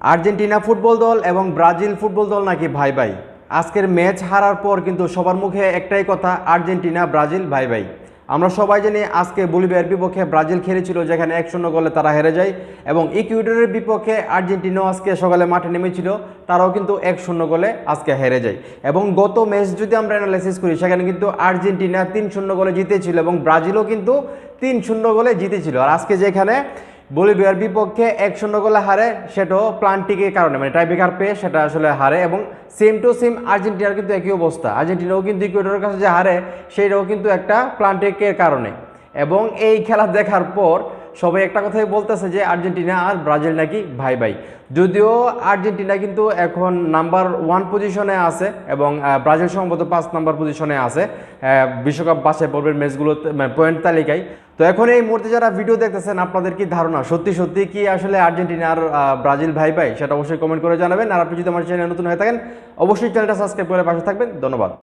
Argentina football দল এবং Brazil football দল নাকি ভাই ভাই। আজকের ম্যাচ হারার পর কিন্তু সবার মুখে একটাই কথা, আর্জেন্টিনা ব্রাজিল ভাই ভাই। আমরা সবাই জানি আজকে বলিভিয়ার বিপক্ষে ব্রাজিল খেলেছিল, যেখানে 1-0 গোলে তারা হেরে যায়, এবং ইকুয়েডরের বিপক্ষে আর্জেন্টিনাও আজকে সকালে মাঠে নেমেছিল, তারাও কিন্তু 1-0 গোলে আজকে হেরে যায়। এবং গত ম্যাচ যদি আমরা অ্যানালাইসিস করি, সেখানে কিন্তু আর্জেন্টিনা 3-0 গোলে জিতেছিল এবং ব্রাজিলও কিন্তু 3-0 গোলে জিতেছিল। আর আজকে যেখানে বলিভিয়ার বিপক্ষে 1-0 গোলে হারে, সেটাও প্লান্টিকের কারণে, মানে টাইব্রেকার পেয়ে সেটা আসলে হারে। এবং সেম টু সেম আর্জেন্টিনার কিন্তু একই অবস্থা, আর্জেন্টিনাও কিন্তু ইকুয়েডরের কাছে যে হারে, সেইটাও কিন্তু একটা প্লান্টিকের কারণে। এবং এই খেলা দেখার পর সবাই একটা কথাই বলতেছে যে আর্জেন্টিনা আর ব্রাজিল নাকি ভাই ভাই। যদিও আর্জেন্টিনা কিন্তু এখন নাম্বার 1 পজিশনে আছে এবং ব্রাজিল সম্ভবত 5 নাম্বার পজিশনে আছে বিশ্বকাপ বাছাই পর্বের ম্যাচগুলোতে, মানে পয়েন্ট তালিকায়। তো এখন এই মুহূর্তে যারা ভিডিও দেখতেছেন, আপনাদের কি ধারণা, সত্যি সত্যি কি আসলে আর্জেন্টিনা আর ব্রাজিল ভাই ভাই? সেটা অবশ্যই কমেন্ট করে জানাবেন। আর আপনি যদি আমার চ্যানেলে নতুন হয়ে থাকেন, অবশ্যই চ্যানেলটা সাবস্ক্রাইব করে পাশে থাকবেন। ধন্যবাদ।